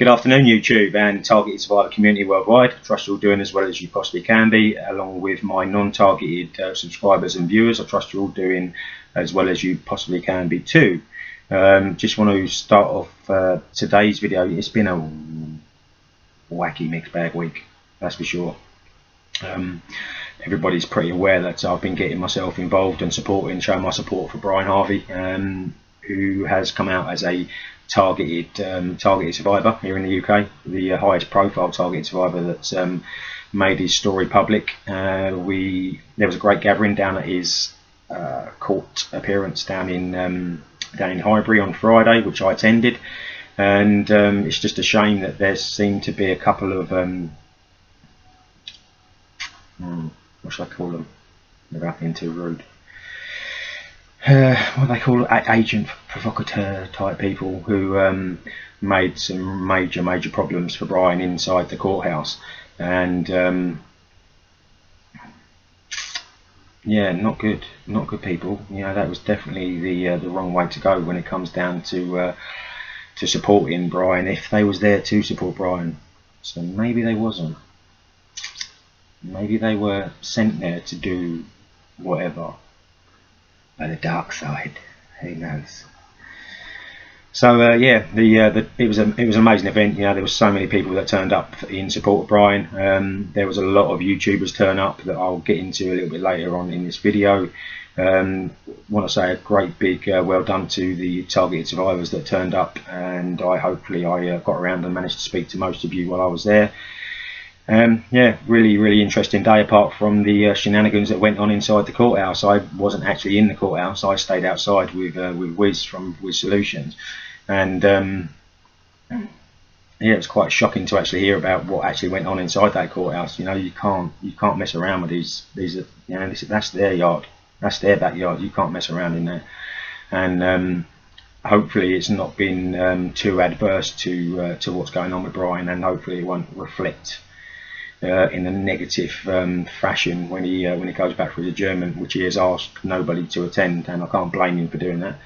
Good afternoon, YouTube and targeted survivor community worldwide. I trust you're all doing as well as you possibly can be, along with my non-targeted subscribers and viewers. I trust you're all doing as well as you possibly can be too. Just want to start off today's video. It's been a wacky mixed bag week, that's for sure. Everybody's pretty aware that I've been getting myself involved and showing my support for Brian Harvey, who has come out as a targeted survivor here in the UK, the highest profile targeted survivor that's made his story public. There was a great gathering down at his court appearance down in Highbury on Friday, which I attended, and it's just a shame that there seemed to be a couple of what should I call them without being too rude? What they call agent provocateur type people who made some major problems for Brian inside the courthouse, and yeah, not good people. You know, that was definitely the wrong way to go when it comes down to supporting Brian, if they was there to support Brian. So maybe they wasn't. Maybe they were sent there to do whatever. By the dark side, who knows? So yeah, it was an amazing event. You know, there was so many people that turned up in support of Brian. There was a lot of YouTubers turn up that I'll get into a little bit later on in this video. Want to say a great big well done to the targeted survivors that turned up, and hopefully I got around and managed to speak to most of you while I was there. Yeah, really interesting day. Apart from the shenanigans that went on inside the courthouse, I wasn't actually in the courthouse. I stayed outside with Wiz from Wiz Solutions, and yeah, it was quite shocking to actually hear about what actually went on inside that courthouse. You know, you can't mess around with these. You know, that's their yard, that's their backyard. You can't mess around in there, and hopefully it's not been too adverse to what's going on with Brian, and hopefully it won't reflect in a negative fashion when he goes back for his adjournment, which he has asked nobody to attend, and I can't blame him for doing that.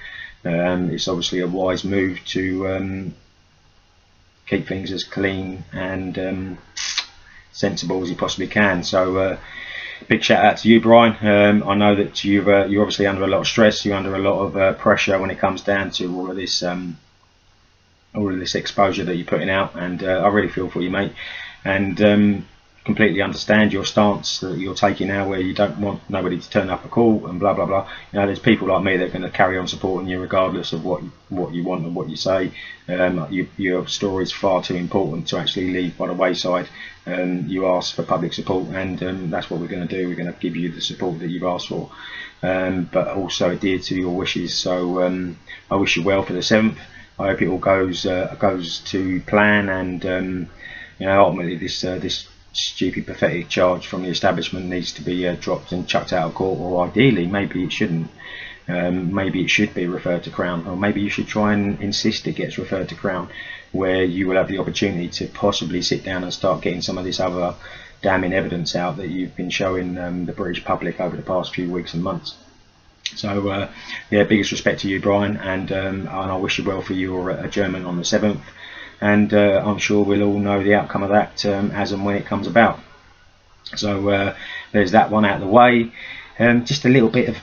It's obviously a wise move to keep things as clean and sensible as he possibly can. So big shout out to you, Brian. I know that you're obviously under a lot of stress, you're under a lot of pressure when it comes down to all of this exposure that you're putting out, and I really feel for you, mate, and completely understand your stance that you're taking now, where you don't want nobody to turn up a call and blah blah blah. You know, there's people like me that are going to carry on supporting you regardless of what you want and what you say. Your story is far too important to actually leave by the wayside. You asked for public support, and that's what we're going to do. We're going to give you the support that you've asked for, but also adhere to your wishes. So I wish you well for the 7th. I hope it all goes to plan, and you know, ultimately this stupid pathetic charge from the establishment needs to be dropped and chucked out of court, or ideally maybe it shouldn't. Maybe it should be referred to Crown, or maybe you should try and insist it gets referred to Crown, where you will have the opportunity to possibly sit down and start getting some of this other damning evidence out that you've been showing the British public over the past few weeks and months. So yeah, biggest respect to you, Brian, and I wish you well for your adjournment on the 7th. And I'm sure we'll all know the outcome of that as and when it comes about. So there's that one out of the way. Just a little bit of,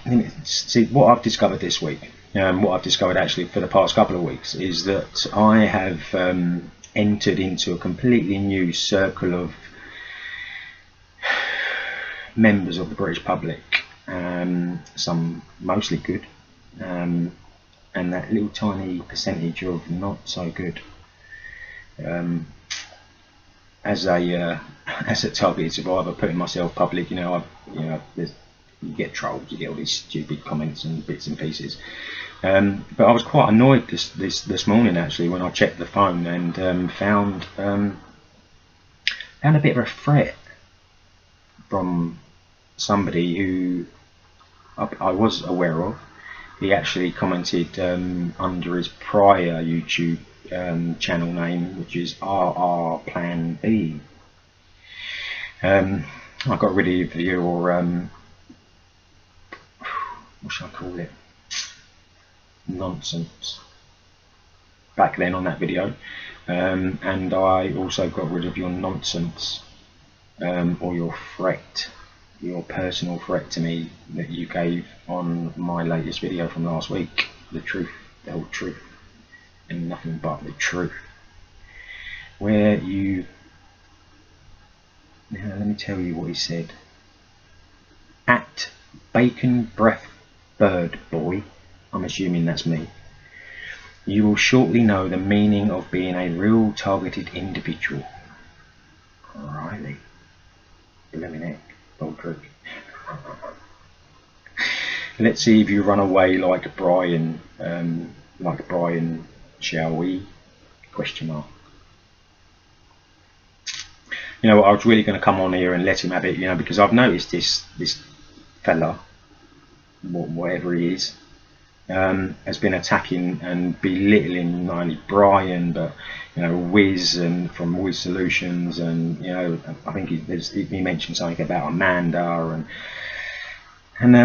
see, what I've discovered this week, what I've discovered actually for the past couple of weeks, is that I have entered into a completely new circle of members of the British public, some mostly good, and that little tiny percentage of not so good. As a targeted survivor, putting myself public, you know, you get trolls, you get all these stupid comments and bits and pieces. But I was quite annoyed this morning actually when I checked the phone and found a bit of a threat from somebody who I was aware of. He actually commented under his prior YouTube channel name, which is RR Plan B. I got rid of your what shall I call it? Nonsense. back then on that video, and I also got rid of your nonsense, or your threat, your personal threat to me that you gave on my latest video from last week. The truth, the whole truth, and nothing but the truth. Where you, now let me tell you what he said. At Bacon Breath Bird Boy, I'm assuming that's me, you will shortly know the meaning of being a real targeted individual. Riley. Blooming heck, bold trick. Let's see if you run away like Brian, shall we? Question mark. You know what, I was really going to come on here and let him have it, you know, because I've noticed this fella, whatever he is, has been attacking and belittling not only Brian, but, you know, Wiz and from Wiz Solutions, and, you know, I think he mentioned something about Amanda, and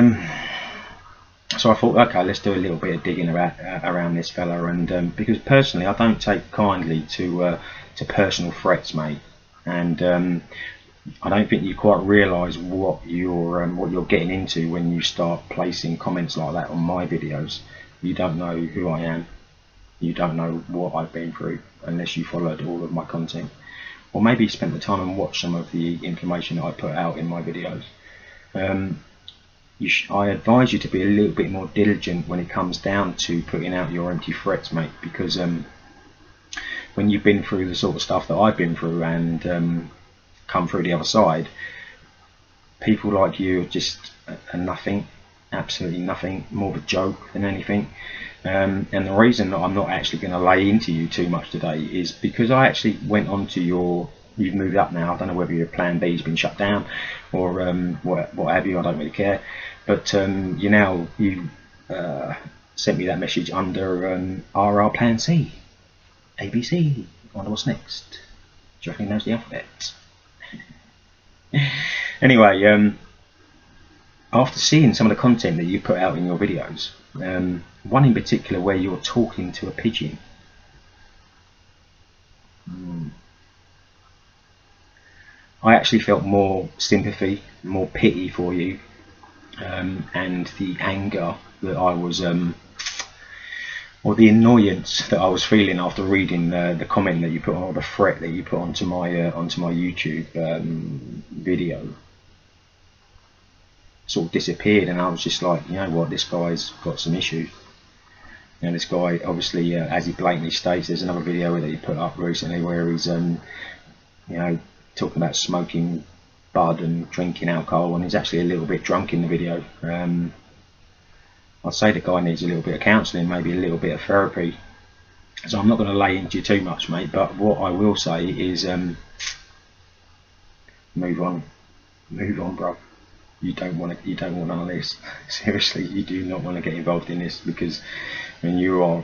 so I thought, okay, let's do a little bit of digging around this fella, and because personally I don't take kindly to personal threats, mate, and I don't think you quite realise what you're getting into when you start placing comments like that on my videos. You don't know who I am. You don't know what I've been through unless you followed all of my content, or maybe you spent the time and watched some of the information that I put out in my videos. I advise you to be a little bit more diligent when it comes down to putting out your empty threats, mate, because when you've been through the sort of stuff that I've been through and come through the other side, people like you are just a nothing, absolutely nothing, more of a joke than anything. And the reason that I'm not actually going to lay into you too much today is because I actually went on to you've moved up now. I don't know whether your plan B's been shut down or what have you. I don't really care. But you sent me that message under RR Plan C, ABC. I wonder what's next. Do you reckon he knows the alphabet? Anyway, after seeing some of the content that you put out in your videos, one in particular where you're talking to a pigeon, I actually felt more sympathy, more pity for you, and the anger that I was, or the annoyance that I was feeling after reading the comment that you put on, or the threat that you put onto my YouTube video, sort of disappeared, and I was just like, you know what, this guy's got some issues. And this guy, obviously, as he blatantly states, there's another video that he put up recently where he's, talking about smoking bud and drinking alcohol, and he's actually a little bit drunk in the video. I'd say the guy needs a little bit of counselling, maybe a little bit of therapy. So I'm not going to lay into you too much, mate. But what I will say is, move on, bro. You don't want none of this. Seriously, you do not want to get involved in this, because when you are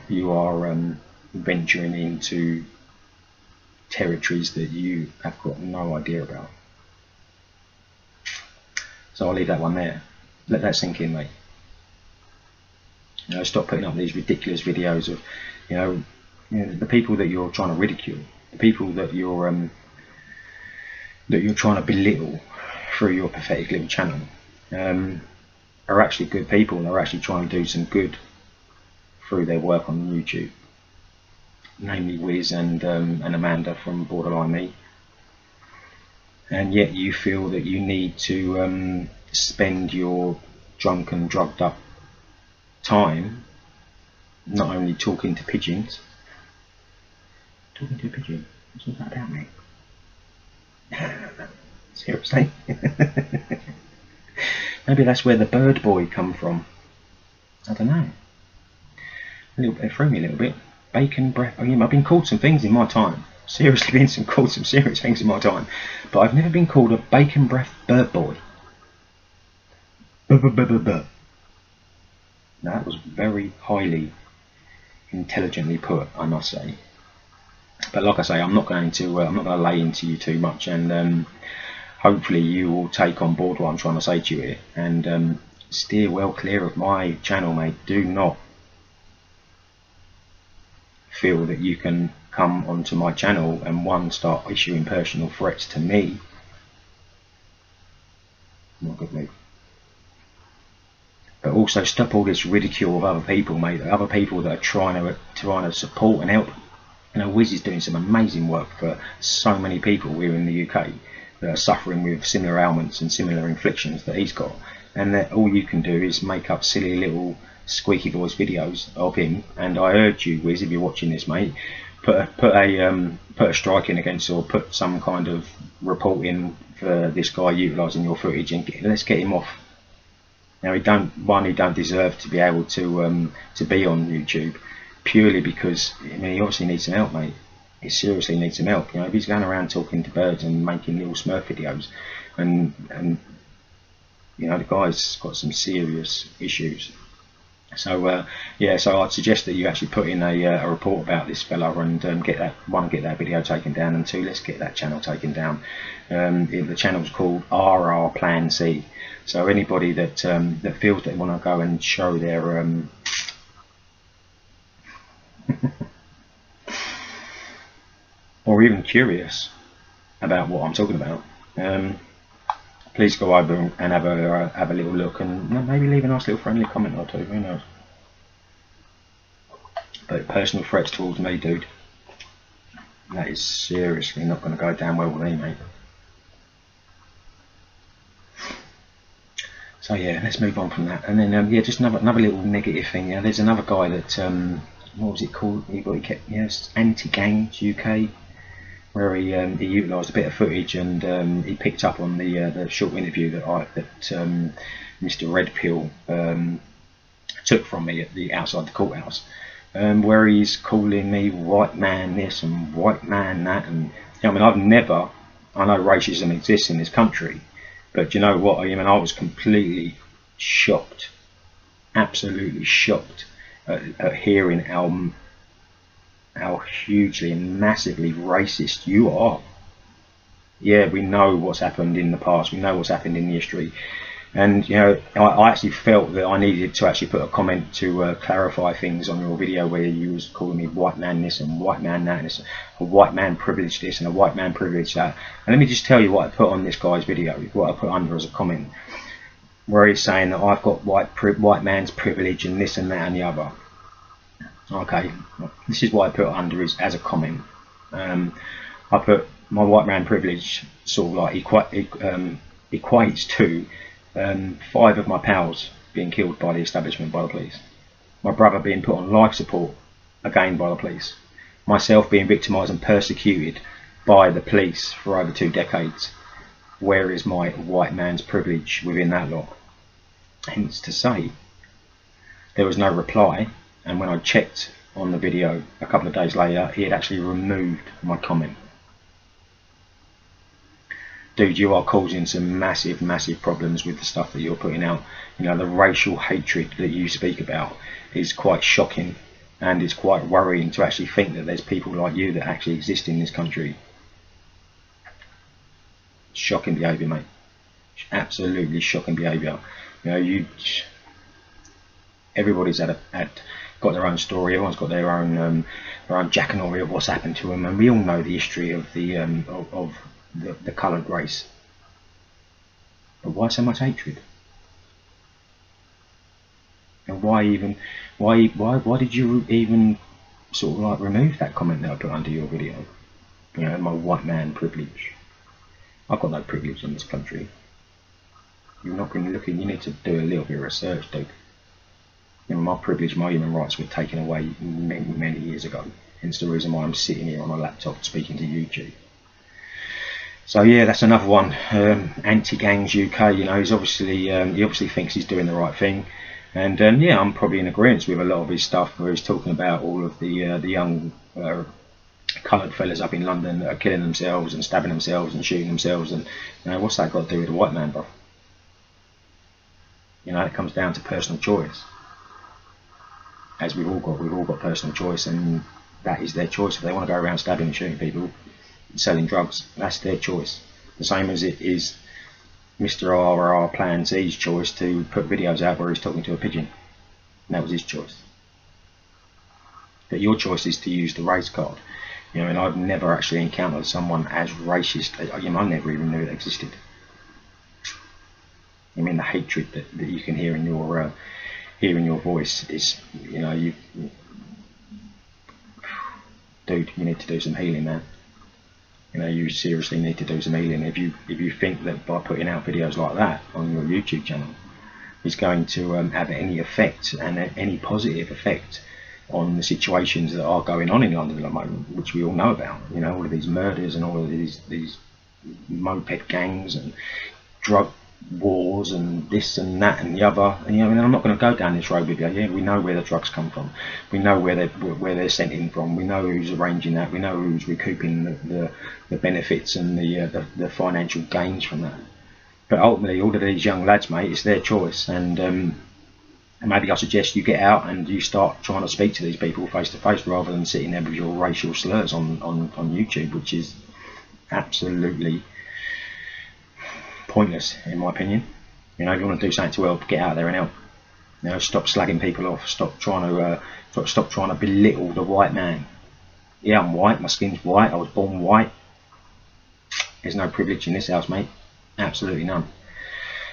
venturing into territories that you have got no idea about. So I'll leave that one there. Let that sink in, mate. You know, stop putting up these ridiculous videos of, the people that you're trying to ridicule, the people that you're trying to belittle through your pathetic little channel, are actually good people, and they're actually trying to do some good through their work on YouTube. Namely Wiz and Amanda from Borderline Me. And yet you feel that you need to spend your drunken, drugged up time not only talking to pigeons. Talking to a pigeon? What's that about, mate? Seriously? Maybe that's where the bird boy come from. I don't know. It threw me a little bit. Bacon breath. Oh, yeah, I've been called some things in my time. Seriously, called some serious things in my time. But I've never been called a bacon breath bird boy. That was very highly intelligently put, I must say. But like I say, I'm not going to lay into you too much, and hopefully you will take on board what I'm trying to say to you here, and steer well clear of my channel, mate. Do not feel that you can come onto my channel and one, start issuing personal threats to me, not good move. But also stop all this ridicule of other people, mate. Other people that are trying to support and help. You know, Wiz is doing some amazing work for so many people here in the UK that are suffering with similar ailments and similar inflictions that he's got. And that all you can do is make up silly little squeaky voice videos of him. And I urge you, Wiz, if you're watching this, mate, put a strike in against, or put some kind of report in for this guy utilising your footage, and let's get him off. Now, he don't deserve to be able to be on YouTube, purely because, I mean, he obviously needs some help, mate. He seriously needs some help. You know, if he's going around talking to birds and making little Smurf videos, and you know, the guy's got some serious issues. So yeah, so I'd suggest that you actually put in a report about this fella, and get that video taken down, and 2, let's get that channel taken down. The channel's called RR Plan C. So anybody that feels they want to go and show their or even curious about what I'm talking about, please go over and have a little look, and maybe leave a nice little friendly comment or 2, who knows. But personal threats towards me, dude, that is seriously not going to go down well with me, mate. So yeah, let's move on from that. And then yeah, just another little negative thing. Yeah, there's another guy that what was it called? He kept, yes, Anti-Gangs UK, where he utilised a bit of footage, and he picked up on the short interview that Mr. Red Pill took from me at outside the courthouse, where he's calling me white man this and white man that, and you know, I mean, I know racism exists in this country, but you know what? I mean, I was completely shocked, absolutely shocked at hearing how hugely and massively racist you are. Yeah, we know what's happened in the past, we know what's happened in history, and you know, I actually felt that I needed to actually put a comment to clarify things on your video, where you was calling me white man this and white man that, and it's a white man privilege this and a white man privilege that. And let me just tell you what I put on this guy's video, what I put under as a comment, where he's saying that I've got white man's privilege and this and that and the other. Okay, this is what I put under as a comment. I put my white man privilege sort of like equates to 5 of my pals being killed by the establishment, by the police, my brother being put on life support again by the police, myself being victimised and persecuted by the police for over 2 decades. Where is my white man's privilege within that lot? Hence to say, there was no reply. And when I checked on the video a couple of days later, he had actually removed my comment. Dude, you are causing some massive, massive problems with the stuff that you're putting out. You know, the racial hatred that you speak about is quite shocking, and it's quite worrying to actually think that there's people like you that actually exist in this country. Shocking behaviour, mate. Absolutely shocking behaviour. You know, everybody's got their own story. Everyone's got their own jackanory of what's happened to them, and we all know the history of the coloured race. But why so much hatred? And why did you even sort of like remove that comment that I put under your video? You know, my white man privilege. I've got no privilege in this country. You're not going to look in. You need to do a little bit of research, dude. You know, my privilege, my human rights were taken away many, many years ago. Hence the reason why I'm sitting here on my laptop speaking to YouTube. So yeah, that's another one. Anti-Gangs UK. You know, he obviously thinks he's doing the right thing, and yeah, I'm probably in agreement with a lot of his stuff, where he's talking about all of the young coloured fellas up in London that are killing themselves and stabbing themselves and shooting themselves, and you know, what's that got to do with a white man, bro? You know, it comes down to personal choice. As we've all got personal choice, and that is their choice. If they want to go around stabbing and shooting people, selling drugs, that's their choice. The same as it is Mr. RR Plan C's choice to put videos out where he's talking to a pigeon. And that was his choice. But your choice is to use the race card. You know, and I've never actually encountered someone as racist. You know, I never even knew it existed. I mean, the hatred that you can hear in your voice is, you know, dude, you need to do some healing, man. You know, you seriously need to do some healing. If you think that by putting out videos like that on your YouTube channel is going to have any effect, and any positive effect on the situations that are going on in London at the moment, which we all know about, you know, all of these murders and all of these moped gangs and drug wars and this and that and the other, and you know, I'm not going to go down this road with you. Yeah, we know where the drugs come from, we know where they're sent in from, we know who's arranging that, we know who's recouping the benefits and the financial gains from that. But ultimately, all of these young lads, mate, it's their choice, and maybe I suggest you get out and you start trying to speak to these people face to face, rather than sitting there with your racial slurs on YouTube, which is absolutely pointless, in my opinion. You know, if you want to do something to help, get out there and help. You know, stop slagging people off. Stop trying to belittle the white man. Yeah, I'm white. My skin's white. I was born white. There's no privilege in this house, mate. Absolutely none.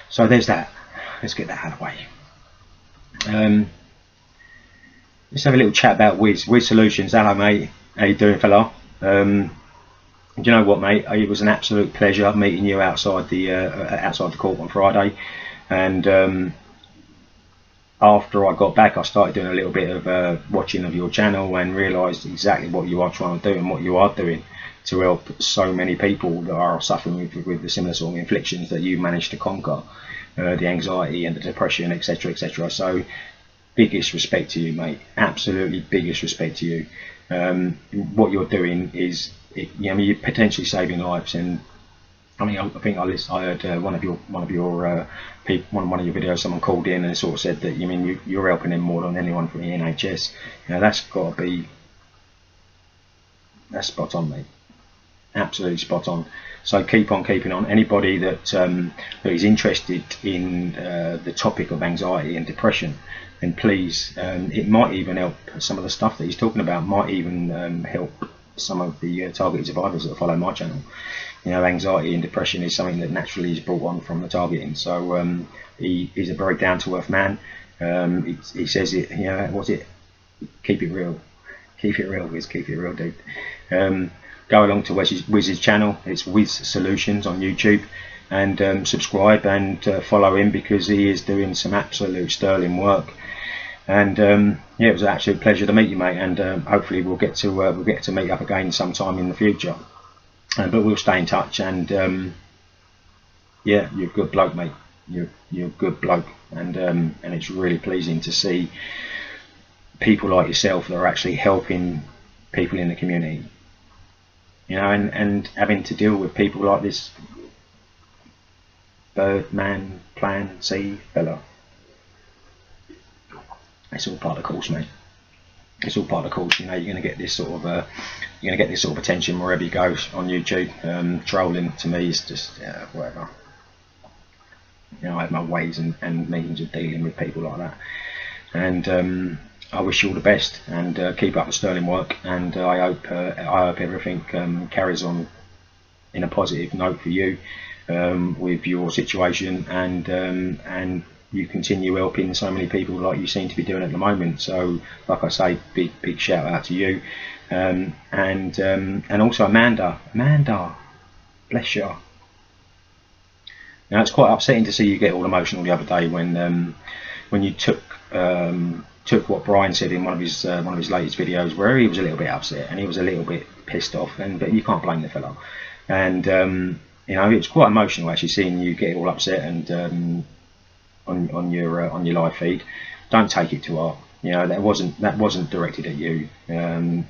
So there's that. Let's get that out of the way. Let's have a little chat about Wiz Solutions. Hello, mate. How you doing, fella? Do you know what, mate? It was an absolute pleasure meeting you outside the court on Friday, and after I got back, I started doing a little bit of watching of your channel, and realised exactly what you are trying to do and what you are doing to help so many people that are suffering with the similar sort of inflictions that you managed to conquer, the anxiety and the depression, etc., etc. So biggest respect to you, mate. Absolutely biggest respect to you. What you're doing is, you know, you're potentially saving lives. And I mean, I think I heard one of your videos. Someone called in and sort of said that, you mean, you're helping them more than anyone from the NHS. You know, that's spot on, mate. Absolutely spot on. So keep on keeping on. Anybody that is interested in the topic of anxiety and depression, then please, it might even help. Some of the stuff that he's talking about might even help some of the targeted survivors that follow my channel. You know, anxiety and depression is something that naturally is brought on from the targeting. So he is a very down-to-earth man. He says it, you know, what's it? Keep it real. Keep it real, Wiz. Keep it real, dude. Go along to Wiz's channel. It's Wiz Solutions on YouTube, and subscribe and follow him, because he is doing some absolute sterling work. And yeah, it was an absolute pleasure to meet you, mate. And hopefully we'll get to meet up again sometime in the future. But we'll stay in touch. And yeah, you're a good bloke, mate. You're a good bloke, and it's really pleasing to see people like yourself that are actually helping people in the community. You know, and having to deal with people like this Birdman Plan C fella. It's all part of the course, mate. It's all part of the course. You know, you're going to get this sort of attention wherever you go on YouTube. Trolling to me is just whatever. You know, I have my ways and means of dealing with people like that. And I wish you all the best, and keep up the sterling work. And I hope everything carries on in a positive note for you with your situation, and you continue helping so many people like you seem to be doing at the moment. So, like I say, big shout out to you, and also Amanda, bless you. Now, it's quite upsetting to see you get all emotional the other day when you took what Brian said in one of his latest videos, where he was a little bit upset and he was a little bit pissed off, but you can't blame the fellow. And you know, it's quite emotional actually seeing you get all upset and on your live feed. Don't take it to heart. You know, that wasn't directed at you. There's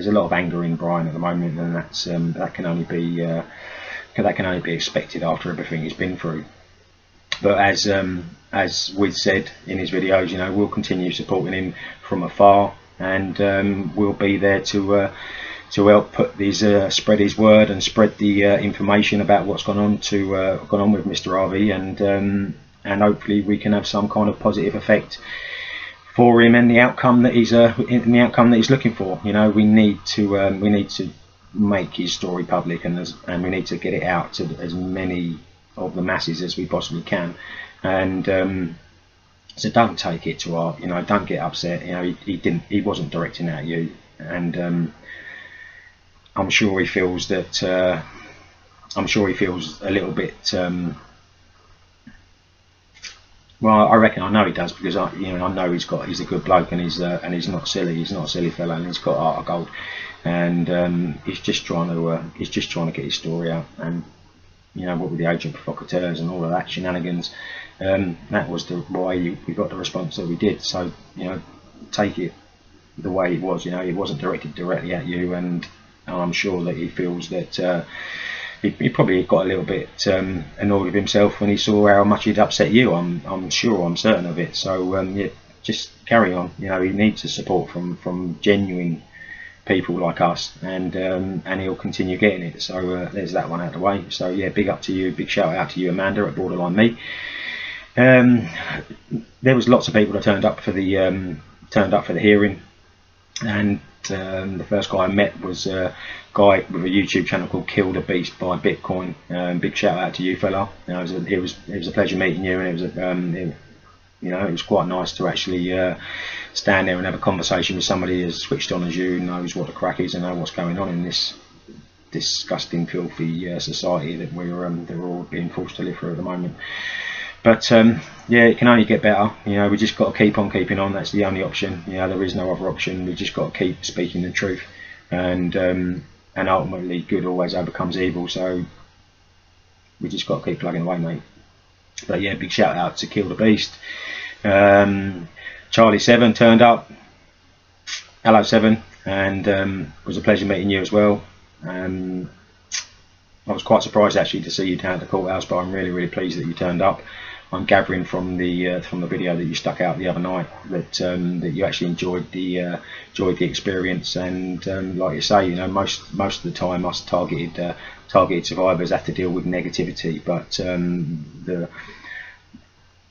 a lot of anger in Brian at the moment, and that can only be expected after everything he's been through. But as Wiz said in his videos, you know, we'll continue supporting him from afar, and we'll be there to help spread his word and spread the information about what's gone on with Mr. Harvey, and hopefully we can have some kind of positive effect for him and the outcome that he's looking for. You know, we need to make his story public, and we need to get it out to as many of the masses as we possibly can. And so don't take it to heart. You know, don't get upset. You know, he wasn't directing at you, and I'm sure he feels that. I'm sure he feels a little bit. Well, I know he does, because I know he's a good bloke, and he's not silly. He's not a silly fellow, and he's got heart of gold, and he's just trying to get his story out. And you know, what with the agent provocateurs and all of that shenanigans, that was why we got the response that we did. So you know, take it the way it was. You know, it wasn't directed directly at you, and I'm sure that he feels that. He probably got a little bit annoyed with himself when he saw how much he'd upset you. I'm certain of it. So yeah, just carry on. You know, he needs the support from genuine people like us, and he'll continue getting it. So there's that one out of the way. So yeah, big up to you, big shout out to you, Amanda at Borderline Me. There was lots of people that turned up for the hearing, and the first guy I met was a guy with a YouTube channel called Kill the Beast by Bitcoin. Big shout out to you, fella. You know, it was a pleasure meeting you, and it was quite nice to actually stand there and have a conversation with somebody as switched on as you, knows what the crack is and know what's going on in this disgusting, filthy society that we're all being forced to live through at the moment. But yeah, it can only get better. You know, we just got to keep on keeping on. That's the only option. You know, there is no other option. We just got to keep speaking the truth, and ultimately good always overcomes evil. So we just got to keep plugging away, mate. But yeah, big shout out to Kill the Beast. Charlie 7 turned up. Hello 7, and it was a pleasure meeting you as well. I was quite surprised actually to see you down at the courthouse, but I'm really pleased that you turned up. I'm gathering from the video that you stuck out the other night that you actually enjoyed the experience, and like you say, you know, most of the time us targeted survivors have to deal with negativity, but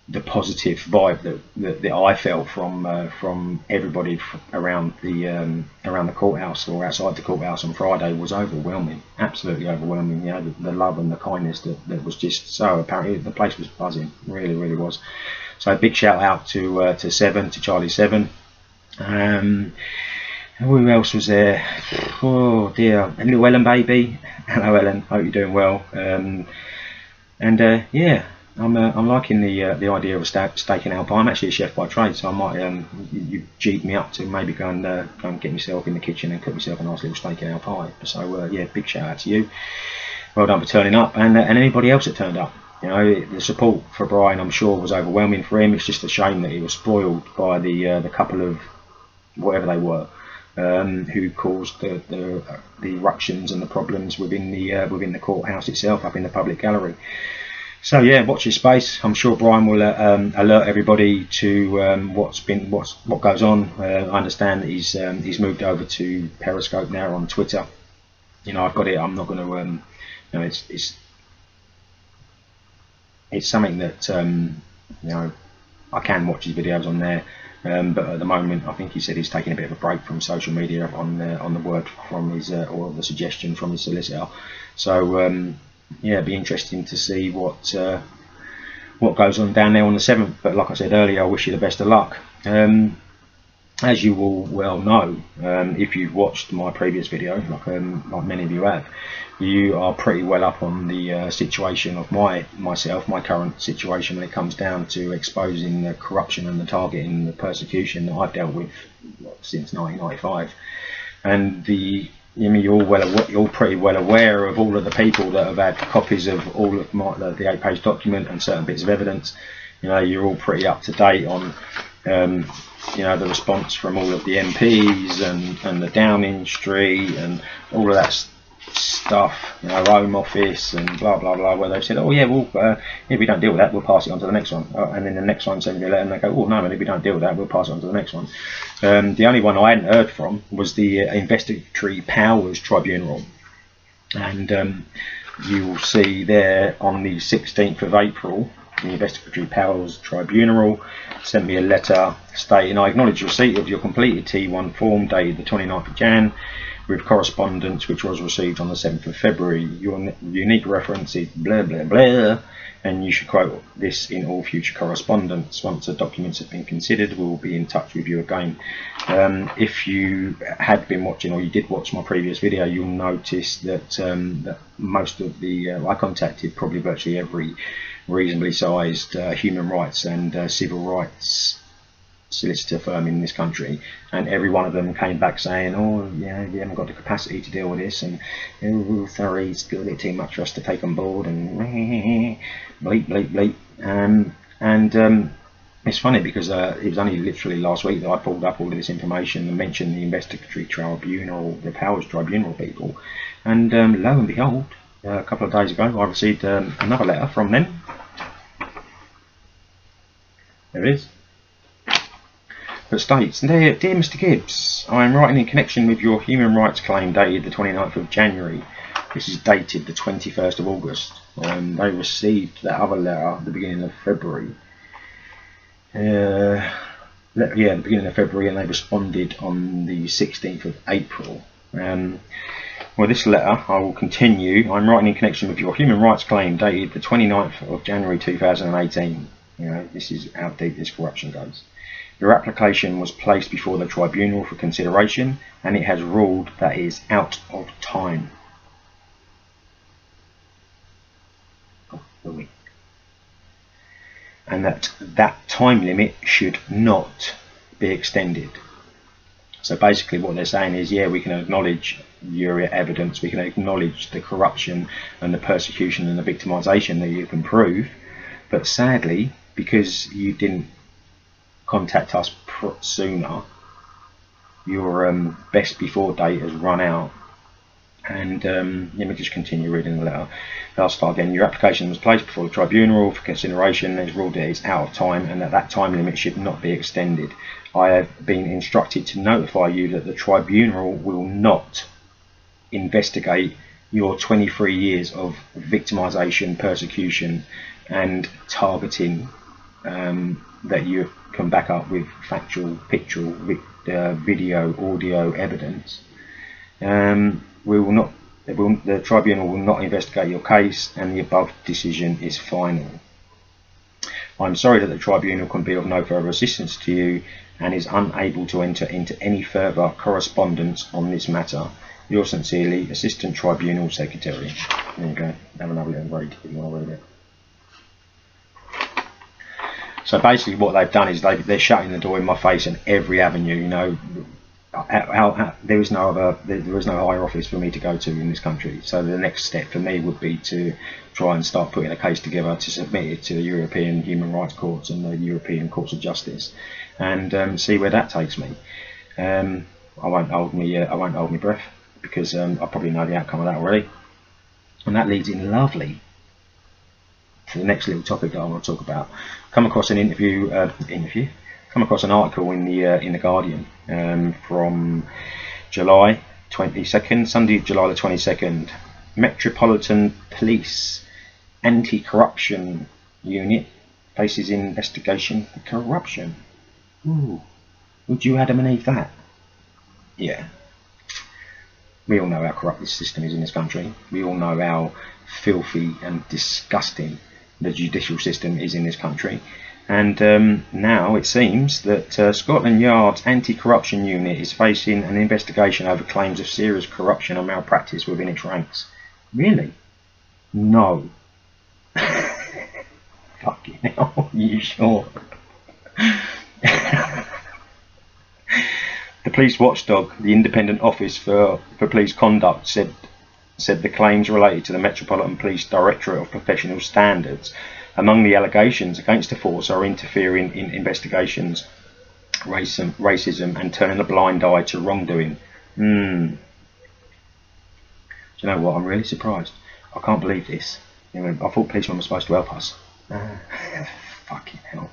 the positive vibe that I felt from everybody around the courthouse or outside the courthouse on Friday was overwhelming, absolutely overwhelming. You know, the love and the kindness that was just so apparent. The place was buzzing, really was. So big shout out to Charlie 7. Who else was there? Oh dear, and little Ellen baby. Hello Ellen, hope you're doing well. Yeah. I'm liking the idea of steak and apple pie. I'm actually a chef by trade, so I might you G'd me up to maybe go and get myself in the kitchen and cook myself a nice little steak and apple pie. So yeah, big shout out to you. Well done for turning up, and anybody else that turned up. You know, the support for Brian, I'm sure, was overwhelming for him. It's just a shame that he was spoiled by the couple of whatever they were, who caused the eruptions and the problems within the courthouse itself, up in the public gallery. So yeah, watch your space. I'm sure Brian will alert everybody to what goes on. I understand that he's moved over to Periscope now on Twitter. You know, I've got it. I'm not going to. You know, it's something that you know, I can watch his videos on there. But at the moment, I think he said he's taking a bit of a break from social media on the word from his or the suggestion from his solicitor. So. Yeah, it'd be interesting to see what goes on down there on the 7th. But like I said earlier, I wish you the best of luck. As you will well know, if you've watched my previous video, like many of you have, you are pretty well up on the situation of my current situation when it comes down to exposing the corruption and the targeting and the persecution that I've dealt with since 1995, and you're pretty well aware of all of the people that have had copies of all of the 8-page document and certain bits of evidence. You know, you're all pretty up to date on you know, the response from all of the MPs and the Downing Street and all of that stuff, you know, Home Office and blah blah blah, where they've said, oh yeah, well if we don't deal with that, we'll pass it on to the next one, and then the next one sends me a letter and they go, oh no, and if we don't deal with that, we'll pass it on to the next one. The only one I hadn't heard from was the Investigatory Powers Tribunal, and you will see there on the 16th of April the Investigatory Powers Tribunal sent me a letter stating, I acknowledge receipt of your completed T1 form dated the 29th of Jan with correspondence which was received on the 7th of February. Your unique reference is blah blah blah, and you should quote this in all future correspondence. Once the documents have been considered, we will be in touch with you again. If you had been watching, or you did watch my previous video, you'll notice that, that most of the I contacted probably virtually every reasonably sized human rights and civil rights solicitor firm in this country, and every one of them came back saying, oh yeah, we haven't got the capacity to deal with this, and oh, sorry, it's a bit too much for us to take on board, and bleep bleep bleep. It's funny because it was only literally last week that I pulled up all of this information and mentioned the Investigatory Tribunal, the Powers Tribunal people, and lo and behold, a couple of days ago I received another letter from them. There it is. That states, Dear Mr. Gibbs, I am writing in connection with your human rights claim dated the 29th of January. This is dated the 21st of August. They received that other letter at the beginning of February. The beginning of February, and they responded on the 16th of April. Well, this letter, I will continue. I'm writing in connection with your human rights claim dated the 29th of January 2018. You know, this is how deep this corruption goes. Your application was placed before the tribunal for consideration, and it has ruled that it is out of time. And that time limit should not be extended. So basically what they're saying is, yeah, we can acknowledge your evidence, we can acknowledge the corruption and the persecution and the victimisation that you can prove, but sadly, because you didn't contact us sooner, your best before date has run out. And let me just continue reading the letter. I'll start again. Your application was placed before the tribunal for consideration and it's ruled that it's out of time, and that time limit should not be extended. I have been instructed to notify you that the tribunal will not investigate your 23 years of victimisation, persecution and targeting that you can back up with factual, pictorial, video, audio evidence. The tribunal will not investigate your case, and the above decision is final. I'm sorry that the tribunal can be of no further assistance to you and is unable to enter into any further correspondence on this matter. Yours sincerely, Assistant Tribunal Secretary. There you go. Have another little read if you want to read it. So basically what they've done is they're shutting the door in my face in every avenue. You know, there is no higher office for me to go to in this country. So the next step for me would be to try and start putting a case together to submit it to the European Human Rights Courts and the European Courts of Justice, and see where that takes me. I won't hold my breath, because I probably know the outcome of that already. And that leads in lovely to the next little topic that I want to talk about. Come across an come across an article in the Guardian from July 22nd, Sunday, July the 22nd. Metropolitan Police Anti-Corruption Unit faces investigation for corruption. Ooh, would you add beneath that? Yeah. We all know how corrupt this system is in this country. We all know how filthy and disgusting the judicial system is in this country. And now it seems that Scotland Yard's Anti-Corruption Unit is facing an investigation over claims of serious corruption and malpractice within its ranks. Really? No. Fucking hell, you sure? The police watchdog, the Independent Office for Police Conduct, said the claims related to the Metropolitan Police Directorate of Professional Standards. Among the allegations against the force are interfering in investigations, racism and turning a blind eye to wrongdoing. Do you know what? I'm really surprised. I can't believe this. You know, I thought policemen were supposed to help us. Fucking hell.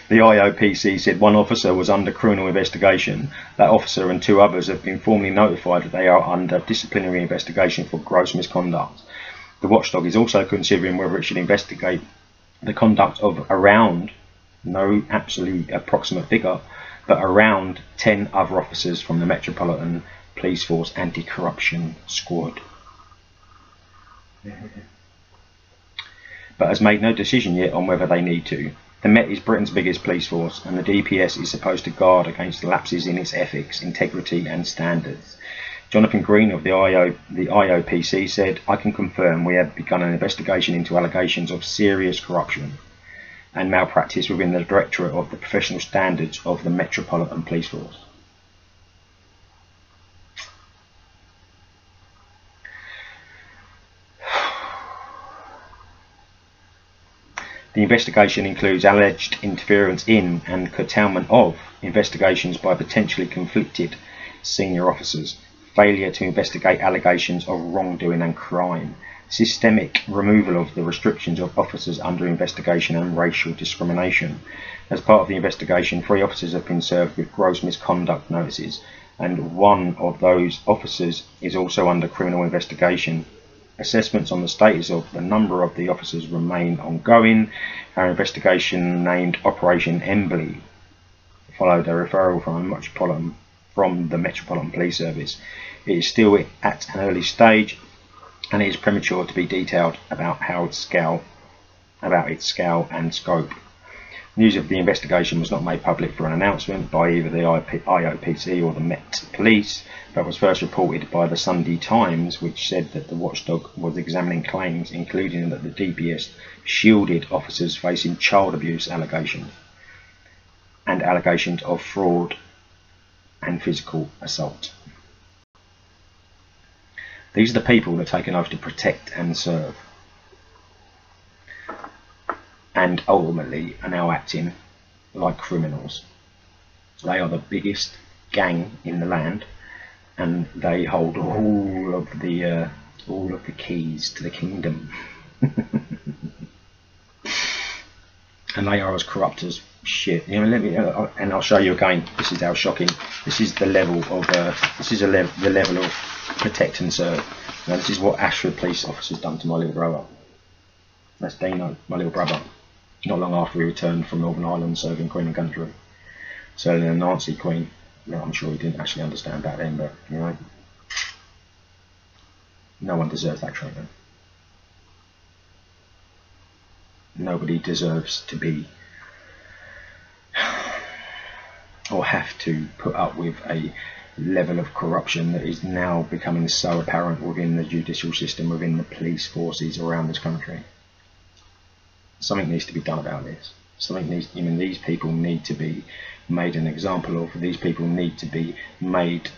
The IOPC said one officer was under criminal investigation. That officer and 2 others have been formally notified that they are under disciplinary investigation for gross misconduct. The watchdog is also considering whether it should investigate the conduct of around, no absolute approximate figure, but around 10 other officers from the Metropolitan Police Force Anti-Corruption Squad. But has made no decision yet on whether they need to. The Met is Britain's biggest police force, and the DPS is supposed to guard against lapses in its ethics, integrity and standards. Jonathan Green of the IOPC said, "I can confirm we have begun an investigation into allegations of serious corruption and malpractice within the Directorate of the Professional Standards of the Metropolitan Police Force." The investigation includes alleged interference in and curtailment of investigations by potentially conflicted senior officers, failure to investigate allegations of wrongdoing and crime, systemic removal of the restrictions of officers under investigation and racial discrimination. As part of the investigation, 3 officers have been served with gross misconduct notices, and 1 of those officers is also under criminal investigation. Assessments on the status of the number of the officers remain ongoing. Our investigation, named Operation Embley, followed a referral from the Metropolitan Police Service. It is still at an early stage, and it is premature to be detailed about its scale and scope. News of the investigation was not made public for an announcement by either the IOPC or the Met Police, but was first reported by the Sunday Times, which said that the watchdog was examining claims, including that the DPS shielded officers facing child abuse allegations and allegations of fraud and physical assault. These are the people that take an oath to protect and serve, and ultimately are now acting like criminals. They are the biggest gang in the land, and they hold all of the keys to the kingdom. And they are as corrupt as shit. You know, and I'll show you again. This is how shocking. This is the level of the level of protect and serve. Now, this is what Ashford police officers done to my little brother. That's Dino, my little brother. Not long after he returned from Northern Ireland serving Queen and Country. So the Nazi Queen. No, I'm sure he didn't actually understand back then, but you know, no one deserves that treatment. Nobody deserves to be or have to put up with a level of corruption that is now becoming so apparent within the judicial system, within the police forces around this country. Something needs to be done about this. These people need to be made an example of. These people need to be made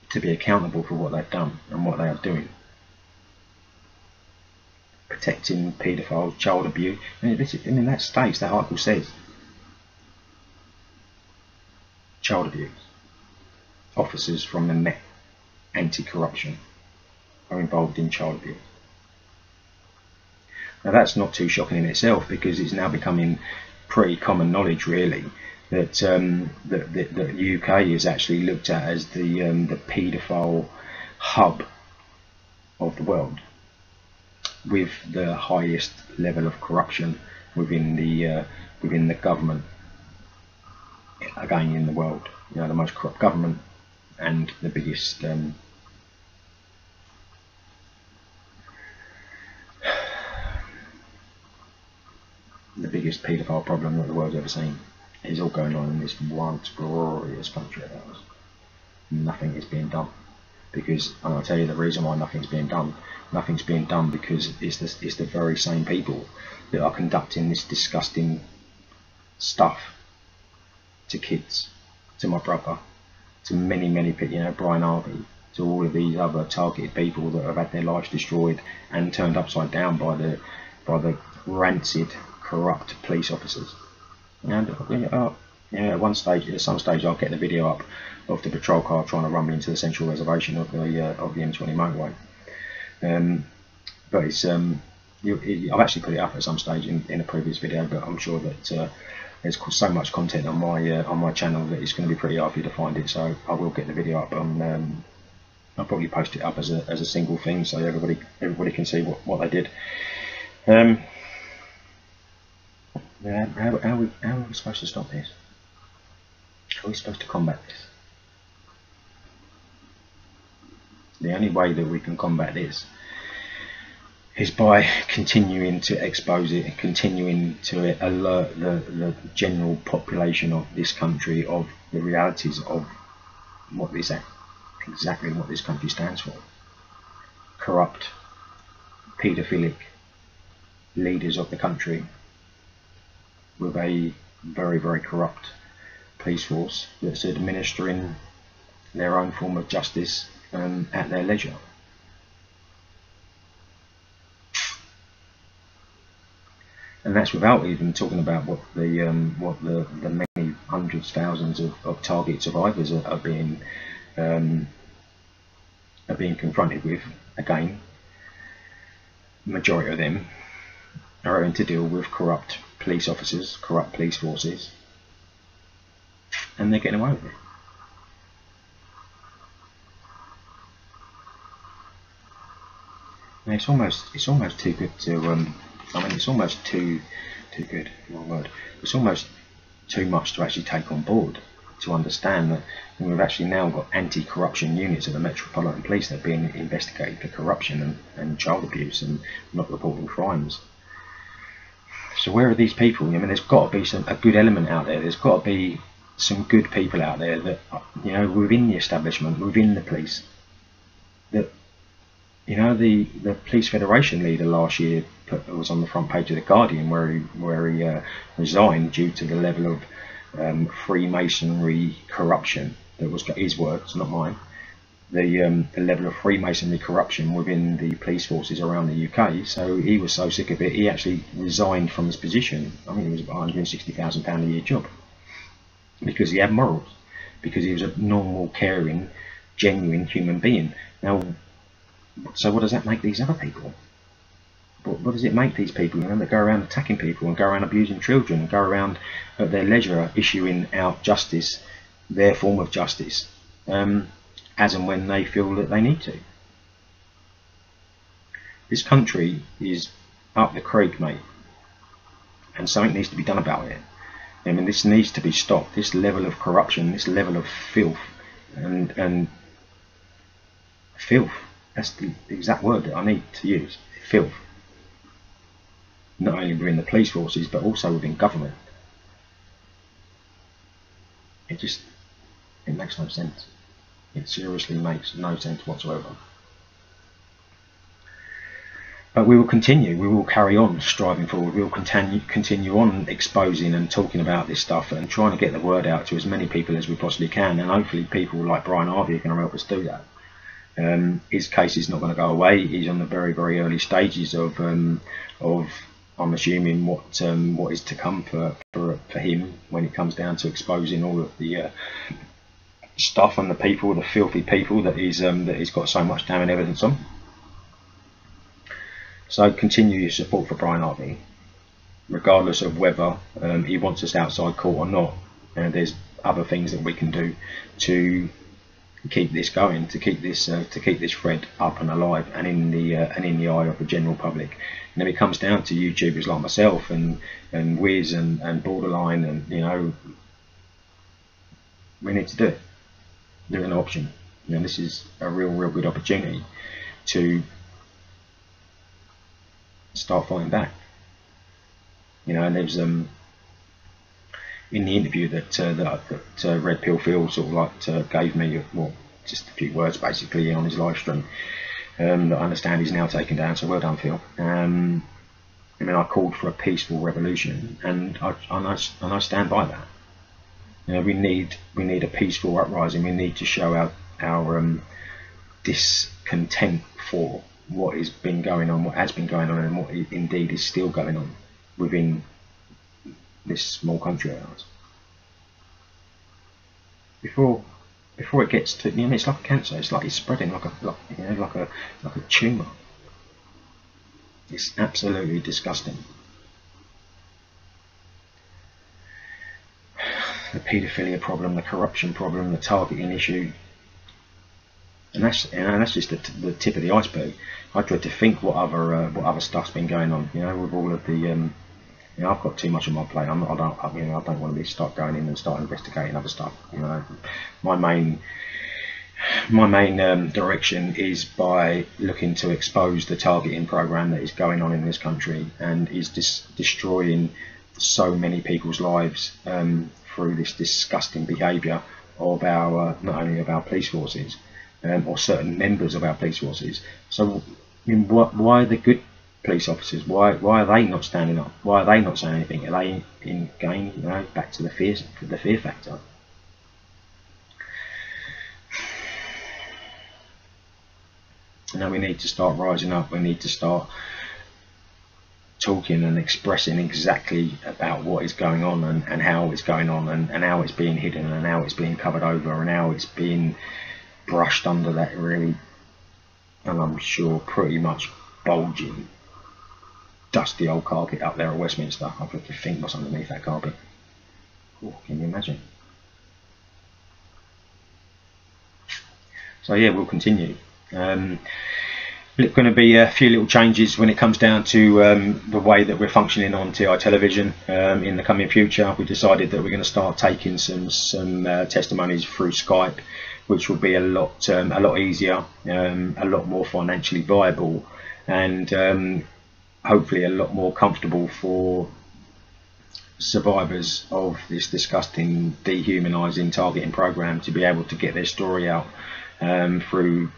to be accountable for what they've done and what they are doing. Protecting paedophiles, child abuse. That states, that article says, child abuse. Officers from the Met Anti-Corruption are involved in child abuse. Now that's not too shocking in itself, because it's now becoming pretty common knowledge, really, that the UK is actually looked at as the paedophile hub of the world, with the highest level of corruption within the government, again, in the world. You know, the most corrupt government and the biggest paedophile problem that the world's ever seen is all going on in this once glorious country of ours. Nothing is being done, because, and I'll tell you the reason why nothing's being done. Nothing's being done because it's the very same people that are conducting this disgusting stuff to kids, to my brother, to many people, you know, Brian Harvey, to all of these other targeted people that have had their lives destroyed and turned upside down by the rancid, corrupt police officers. And at some stage I'll get the video up of the patrol car trying to rumble into the central reservation of the M20 motorway. But it's I've actually put it up at some stage in a previous video, but I'm sure that there's so much content on my channel that it's going to be pretty hard for you to find it. So I will get the video up on I'll probably post it up as a single thing so everybody can see what they did. Yeah, how are we supposed to stop this? How are we supposed to combat this? The only way that we can combat this is by continuing to expose it, and continuing to alert the general population of this country of the realities of what this exactly what this country stands for. Corrupt, paedophilic leaders of the country with a very, very corrupt police force that's administering their own form of justice at their leisure. And that's without even talking about what the many hundreds, thousands of target survivors are being confronted with. Again, the majority of them are having to deal with corrupt police officers, corrupt police forces, and they're getting away with it. And it's almost too good to I mean, it's almost too good, wrong word. It's almost too much to actually take on board, to understand that we've actually now got anti-corruption units at the Metropolitan Police that are being investigated for corruption and child abuse and not reporting crimes. So where are these people? I mean, there's got to be a good element out there. There's got to be some good people out there that, you know, within the establishment, within the police, that, you know, the Police Federation leader last year was on the front page of the Guardian where he resigned due to the level of Freemasonry corruption. That was his words, not mine. The level of Freemasonry corruption within the police forces around the UK. So he was so sick of it, he actually resigned from his position. I mean, it was about £160,000 a year job, because he had morals, because he was a normal, caring, genuine human being. Now, so what does that make these other people? What does it make these people? You know, they go around attacking people and go around abusing children and go around at their leisure issuing out justice, their form of justice, as and when they feel that they need to. This country is up the creek, mate, and something needs to be done about it. I mean, this needs to be stopped. This level of corruption, this level of filth, and filth. That's the exact word that I need to use. Filth. Not only within the police forces, but also within government. It makes no sense. It seriously makes no sense whatsoever. But we will continue. We will carry on striving forward. We will continue on exposing and talking about this stuff and trying to get the word out to as many people as we possibly can. And hopefully people like Brian Harvey are going to help us do that. His case is not going to go away. He's on the very, very early stages of I'm assuming what is to come for him when it comes down to exposing all of the stuff and the people, the filthy people that he's got so much damning evidence on. So continue your support for Brian Harvey, regardless of whether he wants us outside court or not. And there's other things that we can do to keep this going, to keep this thread up and alive and in the eye of the general public. And then it comes down to YouTubers like myself and Wiz and Borderline, and you know, we need to do it. There's an option. You know, this is a real good opportunity to start fighting back. You know, and there's in the interview that Red Pill Phil sort of like gave me, well, just a few words basically on his live stream, that I understand he's now taken down. So well done, Phil. I mean, I called for a peaceful revolution, and I stand by that. You know, we need a peaceful uprising. We need to show our discontent for what has been going on, and what indeed is still going on within this small country of ours. Before it gets to, you know, it's like a cancer. It's like it's spreading like a tumour. It's absolutely disgusting. The paedophilia problem, the corruption problem, the targeting issue. And that's just the tip of the iceberg. I dread to think what other stuff's been going on. You know, with all of the I've got too much on my plate. I don't want to start going in and start investigating other stuff. You know, my main direction is by looking to expose the targeting program that is going on in this country and is destroying so many people's lives through this disgusting behaviour of our not only of our police forces or certain members of our police forces. So, I mean, why are the good police officers? Why are they not standing up? Why are they not saying anything? Are they again, you know, back to the fear factor? You know, we need to start rising up. We need to start talking and expressing exactly about what is going on and how it's going on and how it's being hidden and how it's being covered over and how it's being brushed under that really, and I'm sure pretty much bulging, dusty old carpet up there at Westminster. I've got to think what's underneath that carpet. Oh, can you imagine? So yeah, we'll continue. Going to be a few little changes when it comes down to the way that we're functioning on TI television in the coming future. We decided that we're going to start taking some testimonies through Skype, which will be a lot easier, a lot more financially viable, and hopefully a lot more comfortable for survivors of this disgusting, dehumanising targeting program to be able to get their story out through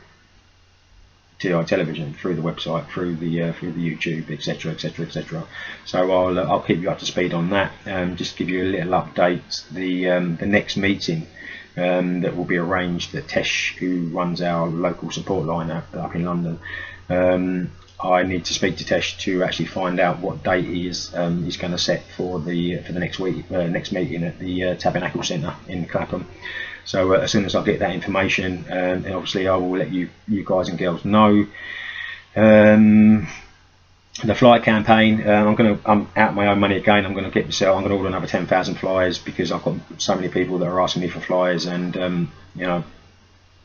TI television, through the website, through the YouTube, etc, etc, etc. So I'll keep you up to speed on that. Just give you a little update. The next meeting that will be arranged, that Tesh, who runs our local support line up in London, I need to speak to Tesh to actually find out what date he's going to set for the next week, next meeting at the Tabernacle Centre in Clapham. So as soon as I get that information, and obviously I will let you guys and girls know. The flyer campaign, I'm out my own money again. I'm going to order another 10,000 flyers because I've got so many people that are asking me for flyers, and you know,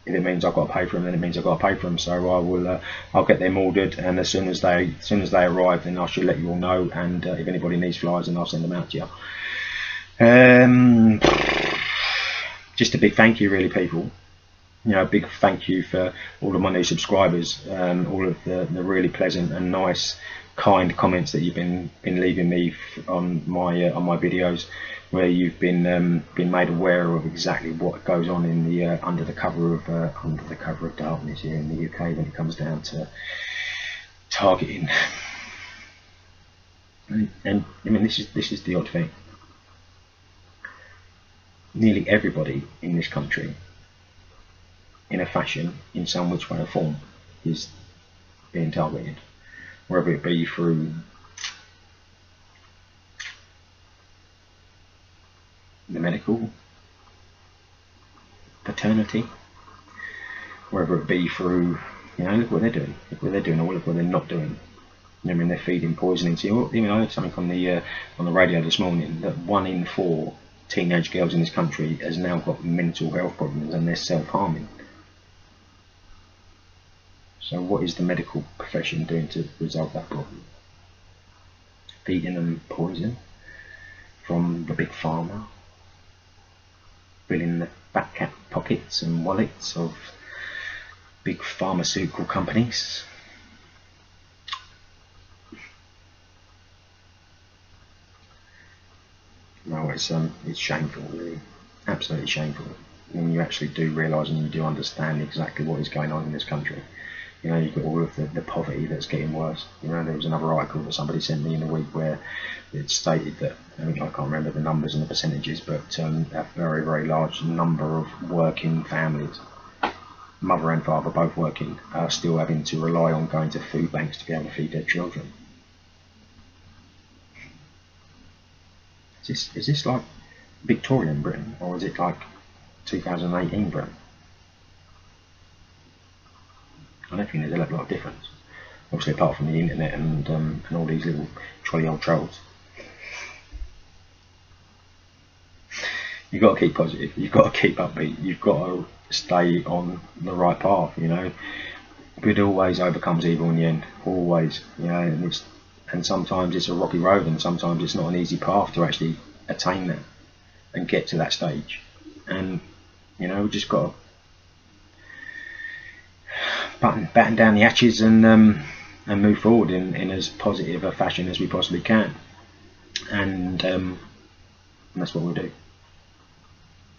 if it means I've got to pay for them, then it means I've got to pay for them. So I'll get them ordered, and as soon as they arrive, then I should let you all know. And if anybody needs flyers, then I'll send them out to you. Just a big thank you, really, people. You know, a big thank you for all of my new subscribers, all of the really pleasant and nice, kind comments that you've been leaving me on my videos, where you've been made aware of exactly what goes on in the under the cover of darkness here in the UK when it comes down to targeting. And I mean, this is the odd thing. Nearly everybody in this country, in a fashion, in some which way or form, is being targeted, whether it be through the medical fraternity, whether it be through, you know, look what they're doing, or look what they're not doing. I mean, they're feeding poisoning to you. Even I heard something on the radio this morning that 1 in 4 teenage girls in this country has now got mental health problems and they're self-harming. So what is the medical profession doing to resolve that problem? Feeding them poison from the big pharma, filling the back pockets and wallets of big pharmaceutical companies. No, it's shameful, really, absolutely shameful. When you actually do realise and you do understand exactly what is going on in this country. You know, you've got all of the poverty that's getting worse. You know, there was another article that somebody sent me in the week where it stated that, I mean, I can't remember the numbers and the percentages, but a very, very large number of working families, mother and father both working, are still having to rely on going to food banks to be able to feed their children. Is this like Victorian Britain, or is it like 2018 Britain? I don't think there's a lot of difference. Obviously, apart from the internet and all these little trolley old trolls. You've got to keep positive. You've got to keep upbeat. You've got to stay on the right path. You know, good always overcomes evil in the end, always. You know, and sometimes it's a rocky road, and sometimes it's not an easy path to actually attain that and get to that stage. And you know, we just got to batten down the hatches and move forward in as positive a fashion as we possibly can. And that's what we'll do.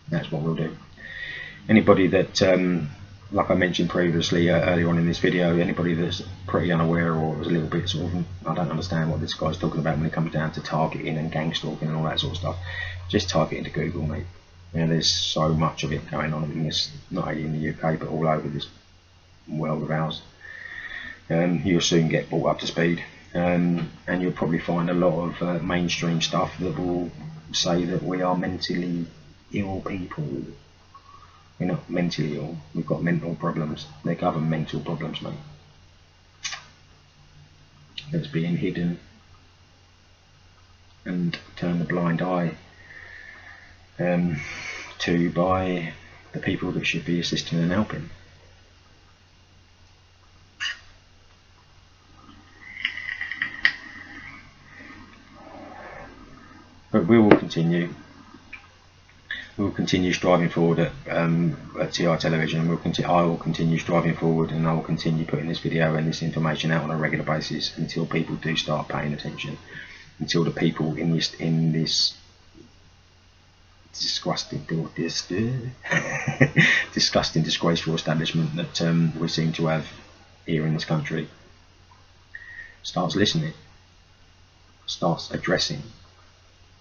That's what we'll do. Anybody that, like I mentioned previously earlier on in this video, anybody that's pretty unaware or was a little bit sort of, I don't understand what this guy's talking about when it comes down to targeting and gang stalking and all that sort of stuff, just type it into Google, mate. You know, there's so much of it going on in this, not only in the UK but all over this world of ours. You'll soon get brought up to speed, and you'll probably find a lot of mainstream stuff that will say that we are mentally ill people. We're not mentally ill, we've got mental problems. They're governmental problems, mate. That's being hidden and turned a blind eye to by the people that should be assisting and helping. But we will continue. We will continue striving forward at TI Television. I will continue striving forward, and I will continue putting this video and this information out on a regular basis until people do start paying attention. Until the people in this disgusting, disgusting, disgraceful establishment that we seem to have here in this country starts listening, starts addressing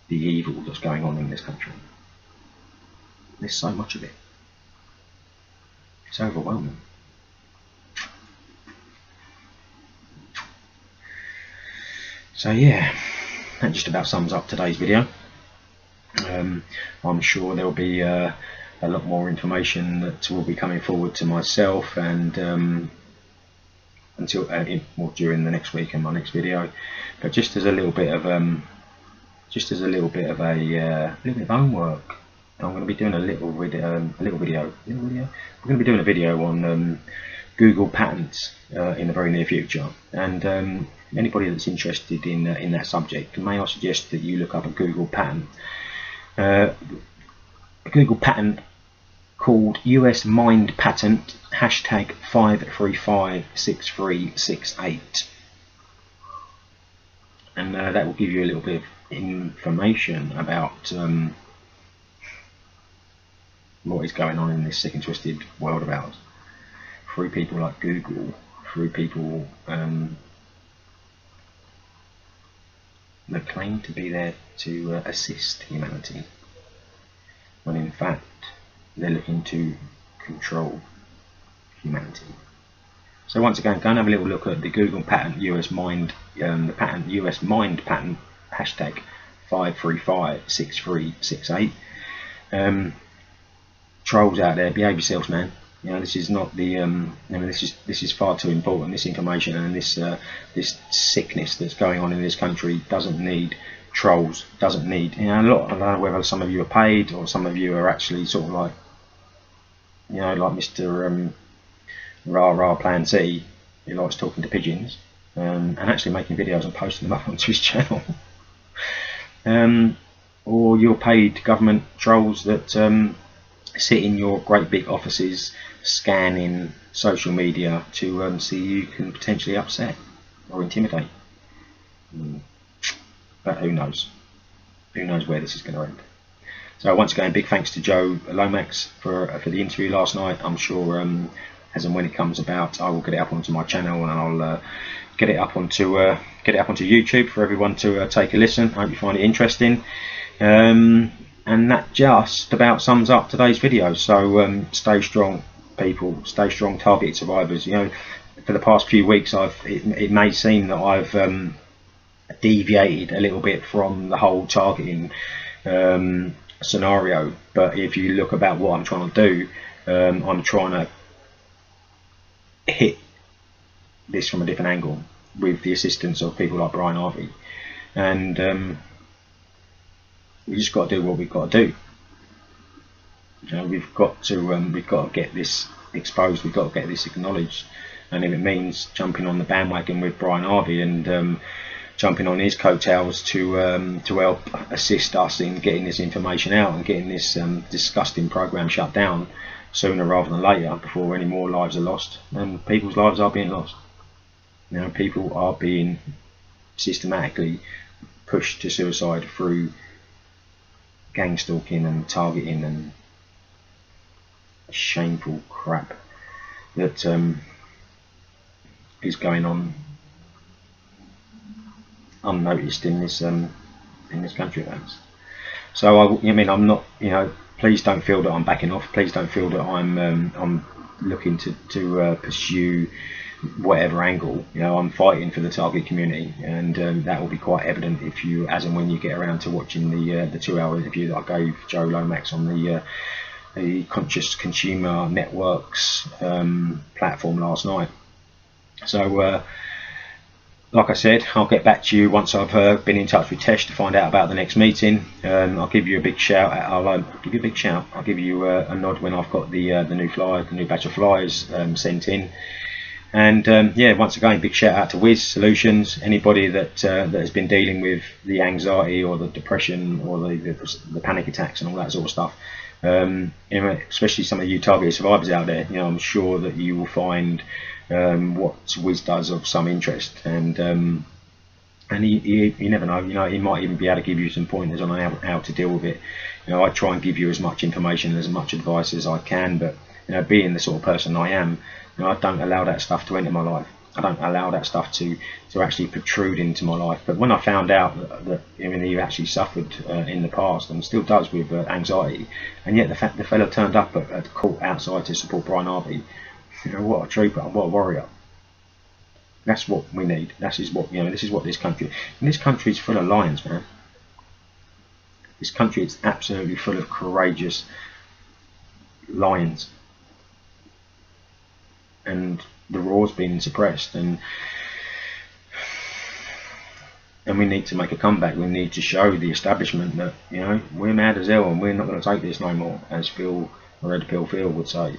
the evil that's going on in this country. There's so much of it. It's overwhelming. So yeah, that just about sums up today's video. I'm sure there'll be a lot more information that will be coming forward to myself, and until during the next week in my next video. But just as a little bit of homework, I'm going to be doing a little video. We're going to be doing a video on Google patents in the very near future, and anybody that's interested in that subject, may I suggest that you look up a Google patent. A Google patent called US Mind Patent #5356368, and that will give you a little bit of information about what is going on in this sick and twisted world of ours, through people like Google, through people that claim to be there to assist humanity, when in fact they're looking to control humanity. So once again, go and have a little look at the Google patent US Mind, the patent US Mind Patent #5356368. Trolls out there, behave yourselves, man. You know, this is not the this is far too important. This information and this sickness that's going on in this country doesn't need trolls. Doesn't need, you know, I don't know whether some of you are paid or some of you are actually sort of like, you know, like Mr. Rah Rah Plan C, who likes talking to pigeons and actually making videos and posting them up onto his channel. Or you're paid government trolls that sit in your great big offices scanning social media to see you can potentially upset or intimidate. But who knows? Who knows where this is going to end? So once again, big thanks to Jo Lomax for the interview last night. I'm sure as and when it comes about, I will get it up onto my channel, and I'll get it up onto YouTube for everyone to take a listen. I hope you find it interesting. And that just about sums up today's video. So stay strong, people. Stay strong, targeted survivors. You know, for the past few weeks, it may seem that I've deviated a little bit from the whole targeting scenario. But if you look about what I'm trying to do, I'm trying to hit this from a different angle with the assistance of people like Brian Harvey, and we just got to do what we've got to do. You know, we've got to get this exposed. We've got to get this acknowledged. And if it means jumping on the bandwagon with Brian Harvey and jumping on his coattails to help assist us in getting this information out and getting this disgusting program shut down sooner rather than later, before any more lives are lost. And people's lives are being lost. You know, people are being systematically pushed to suicide through gang stalking and targeting and shameful crap that is going on unnoticed in this country of ours. So I mean, I'm not, you know, please don't feel that I'm backing off. Please don't feel that I'm looking to pursue whatever angle. You know, I'm fighting for the target community, and that will be quite evident if you, as and when you get around to watching the 2-hour interview that I gave Jo Lomax on the Conscious Consumer Networks platform last night. So like I said, I'll get back to you once I've been in touch with Tesh to find out about the next meeting. I'll give you a big shout. I'll give you a big shout. I'll give you a nod when I've got the new flyers, the new batch of flyers sent in. And yeah, once again, big shout out to Wiz Solutions. Anybody that has been dealing with the anxiety or the depression or the panic attacks and all that sort of stuff. You know, especially some of you targeted survivors out there. You know, I'm sure that you will find what Wiz does of some interest, and you never know. You know, he might even be able to give you some pointers on how to deal with it. You know, I try and give you as much information and as much advice as I can, but you know, being the sort of person I am, you know, I don't allow that stuff to enter my life. I don't allow that stuff to actually protrude into my life. But when I found out that I mean, he actually suffered in the past and still does with anxiety, and yet the fact the fellow turned up at the court outside to support Brian Harvey, you know, what a trooper, what a warrior. That's what we need. This is what, you know, this is what this country. And this country is full of lions, man. This country is absolutely full of courageous lions. And the raw's been suppressed, and we need to make a comeback. We need to show the establishment that, you know, we're mad as hell and we're not going to take this no more, as Phil, Red Pill Phil would say.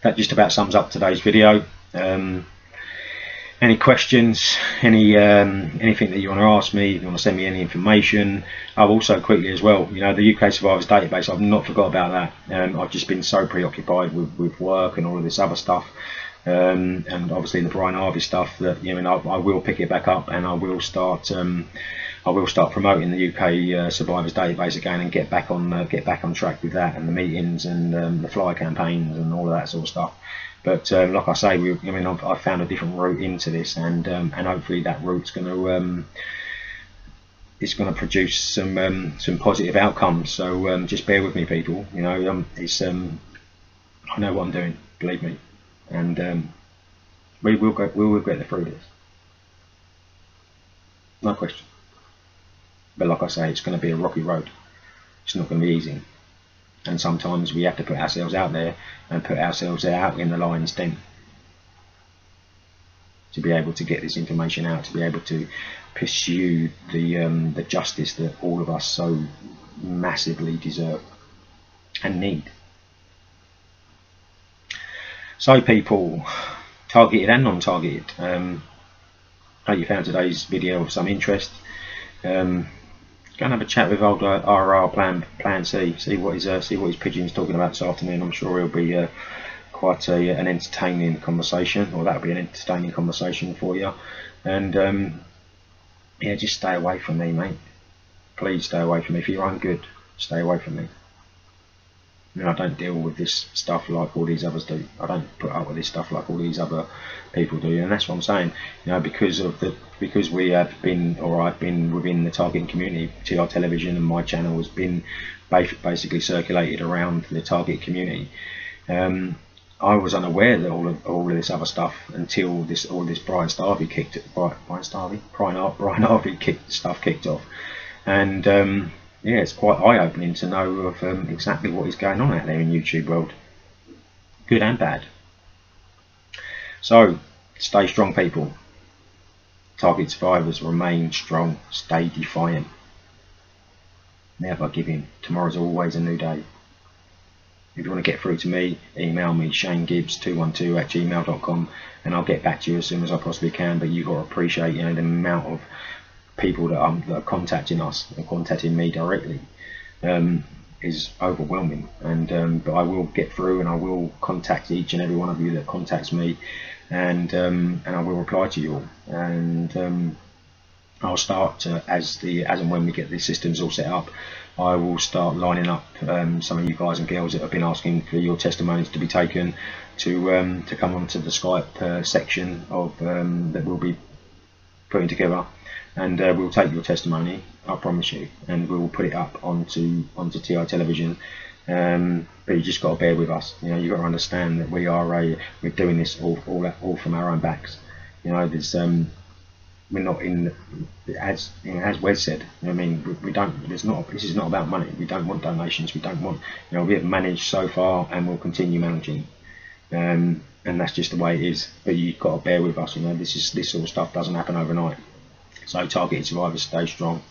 That just about sums up today's video. Any questions, anything that you want to ask me, if you want to send me any information. Also quickly as well, you know, the UK Survivors Database, I've not forgot about that. I've just been so preoccupied with work and all of this other stuff, and obviously the Brian Harvey stuff, that, you know, I will pick it back up, and I will start promoting the UK Survivors Database again, and get back on track with that, and the meetings and the flyer campaigns and all of that sort of stuff. But like I say, I've found a different route into this, and hopefully that route's going to produce some positive outcomes. So just bear with me, people. You know, I know what I'm doing, believe me, and we will get through this, no question. But like I say, it's going to be a rocky road. It's not going to be easy. And sometimes we have to put ourselves out there and put ourselves out in the lion's den to be able to get this information out, to be able to pursue the justice that all of us so massively deserve and need. So people, targeted and non-targeted, hope you found today's video of some interest. Go and have a chat with old RR Plan C. See what his pigeon's talking about this afternoon. I'm sure it'll be quite an entertaining conversation, or that'll be an entertaining conversation for you. And yeah, just stay away from me, mate. Please stay away from me. For your own good, stay away from me. You know, I don't deal with this stuff like all these others do. I don't put up with this stuff like all these other people do, and that's what I'm saying. You know, because we have been, or I've been within the targeting community. TR Television and my channel has been basically circulated around the target community. I was unaware that all of this other stuff until all this Brian Harvey kicked off, and yeah, it's quite eye-opening to know of exactly what is going on out there in YouTube world, good and bad. So stay strong, people. Target survivors, remain strong, stay defiant. never give in. Tomorrow's always a new day. If you want to get through to me, email me, shanegibbs212@gmail.com, and I'll get back to you as soon as I possibly can. But you've got to appreciate, the amount of people that are contacting us, and contacting me directly, is overwhelming. And but I will get through, and I will contact each and every one of you that contacts me, and I will reply to you all. And I'll start as and when we get the systems all set up, I will start lining up some of you guys and girls that have been asking for your testimonies to be taken to come onto the Skype section of that we'll be putting together, and we'll take your testimony, I promise you, and we'll put it up onto TI television. But you just got to bear with us. You've got to understand that we're doing this all from our own backs. There's we're not in, as Wes said. We don't. This is not about money. We don't want donations. We don't want. We have managed so far, and we'll continue managing. And that's just the way it is. But you've got to bear with us. This sort of stuff doesn't happen overnight. So targeted survivors, stay strong.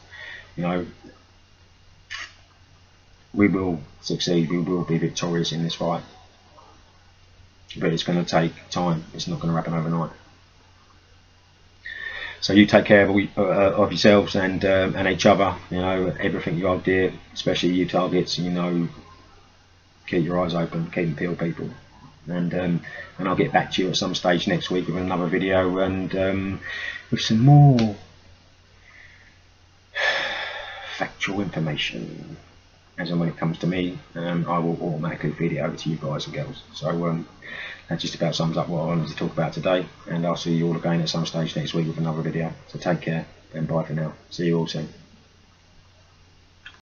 We will succeed. We will be victorious in this fight. But it's going to take time. It's not going to happen overnight. So you take care of yourselves and each other. Everything you hold dear, especially you targets. Keep your eyes open, keep them peeled, people. And I'll get back to you at some stage next week with another video and with some more factual information. As and when it comes to me, I will automatically feed it over to you guys and girls. So that just about sums up what I wanted to talk about today, and I'll see you all again at some stage next week with another video. So take care and bye for now. See you all soon.